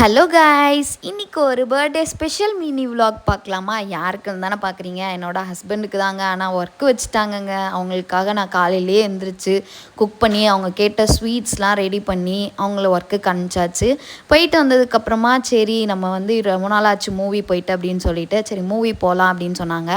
Hello guys, இன்றைக்கி ஒரு birthday special mini vlog பார்க்கலாமா? யாருக்குன்னு தானே பார்க்குறீங்க, என்னோடய ஹஸ்பண்டுக்கு தாங்க. ஆனால் ஒர்க்கு வச்சுட்டாங்கங்க. அவங்களுக்காக நான் காலையிலேயே எழுந்திரிச்சு குக் பண்ணி அவங்க கேட்ட ஸ்வீட்ஸ்லாம் ரெடி பண்ணி அவங்கள ஒர்க்குக்கு அனுப்பிச்சாச்சு. போயிட்டு வந்ததுக்கப்புறமா சரி நம்ம வந்து ரொம்ப நாள் ஆச்சு மூவி போயிட்டு அப்படின்னு சொல்லிட்டு சரி மூவி போகலாம் அப்படின்னு சொன்னாங்க.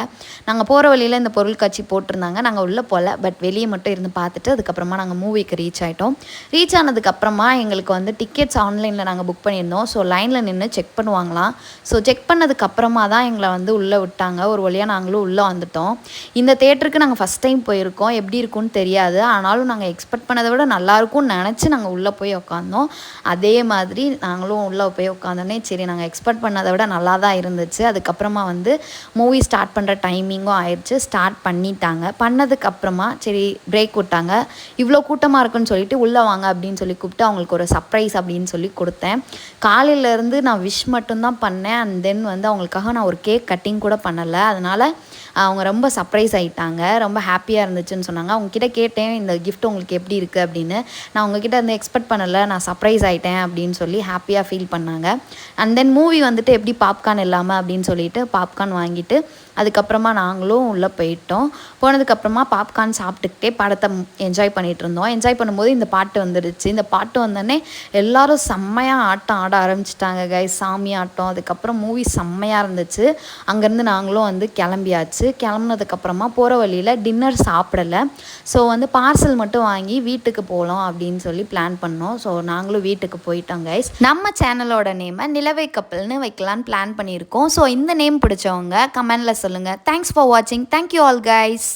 நாங்கள் போகிற வழியில் இந்த பொருள் காட்சி போட்டிருந்தாங்க. நாங்கள் உள்ளே போகல, பட் வெளியே மட்டும் இருந்து பார்த்துட்டு அதுக்கப்புறமா நாங்கள் மூவிக்கு ரீச் ஆகிட்டோம். ரீச் ஆனதுக்கப்புறமா எங்களுக்கு வந்து டிக்கெட்ஸ் ஆன்லைனில் நாங்கள் புக் பண்ணியிருந்தோம். ஸோ லைனில் நின்று செக் பண்ணுவாங்களாம். ஸோ செக் பண்ணதுக்கப்புறமா தான் எங்களை வந்து உள்ளே விட்டாங்க. ஒரு வழியாக நாங்களும் உள்ளே வந்துட்டோம். இந்த தேட்டருக்கு நாங்கள் ஃபஸ்ட் டைம் போயிருக்கோம். எப்படி இருக்குன்னு தெரியாது. ஆனாலும் நாங்கள் எக்ஸ்பெக்ட் பண்ணதை விட நல்லாயிருக்கும்னு நினச்சி நாங்கள் உள்ளே போய் உட்காந்தோம். அதே மாதிரி நாங்களும் உள்ளே போய் உட்காந்தோன்னே சரி நாங்கள் எக்ஸ்பெக்ட் பண்ணதை விட நல்லா தான் இருந்துச்சு. அதுக்கப்புறமா வந்து மூவி ஸ்டார்ட் பண்ணுற டைமிங்கும் ஆயிடுச்சு. ஸ்டார்ட் பண்ணிட்டாங்க. பண்ணதுக்கப்புறமா சரி பிரேக் விட்டாங்க. இவ்வளோ கூட்டமாக இருக்குன்னு சொல்லிட்டு உள்ளே வாங்க அப்படின்னு சொல்லி கூப்பிட்டு அவங்களுக்கு ஒரு சர்ப்ரைஸ் அப்படின்னு சொல்லி கொடுத்தேன். காலையிலேருந்து நான் விஷ் மட்டும்தான் பண்ணேன். அண்ட் தென் வந்து அவங்களுக்காக நான் ஒரு கேக் கட்டிங் கூட பண்ணலை. அதனால் அவங்க ரொம்ப சர்ப்ரைஸ் ஆகிட்டாங்க. ரொம்ப ஹாப்பியாக இருந்துச்சுன்னு சொன்னாங்க. அவங்கக்கிட்ட கேட்டேன் இந்த கிஃப்ட் உங்களுக்கு எப்படி இருக்குது அப்படின்னு. நான் உங்ககிட்ட வந்து எக்ஸ்பெக்ட் பண்ணலை, நான் சர்ப்ரைஸ் ஆகிட்டேன் அப்படின்னு சொல்லி ஹாப்பியாக ஃபீல் பண்ணாங்க. அண்ட் தென் மூவி வந்துட்டு எப்படி பாப்கார்ன் இல்லாமல் அப்படின்னு சொல்லிட்டு பாப்கார்ன் வாங்கிட்டு அதுக்கப்புறமா நாங்களும் உள்ளே போயிட்டோம். போனதுக்கப்புறமா பாப்கார்ன் சாப்பிட்டுக்கிட்டே படத்தை என்ஜாய் பண்ணிகிட்டு இருந்தோம். என்ஜாய் பண்ணும்போது இந்த பாட்டு வந்துடுச்சு. இந்த பாட்டு வந்தோடனே எல்லோரும் செம்மையாக ஆட்டம் ஆட ஆரம்பிச்சிட்டாங்க கைஸ். சாமி ஆட்டம். அதுக்கப்புறம் மூவி செம்மையாக இருந்துச்சு. அங்கேருந்து நாங்களும் வந்து கிளம்பியாச்சு. கிளம்புனதுக்கப்புறமா போகிற வழியில் டின்னர் சாப்பிடலை. ஸோ வந்து பார்சல் மட்டும் வாங்கி வீட்டுக்கு போகலாம் அப்படின்னு சொல்லி பிளான் பண்ணோம். ஸோ நாங்களும் வீட்டுக்கு போயிட்டோம் கைஸ். நம்ம சேனலோட நேமை நிலவை கப்பல்னு வைக்கலான்னு பிளான் பண்ணியிருக்கோம். ஸோ இந்த நேம் பிடிச்சவங்க கமெண்டில் சொல்லுங்கள். தேங்க்ஸ் ஃபார் வாட்சிங். Thank you all guys.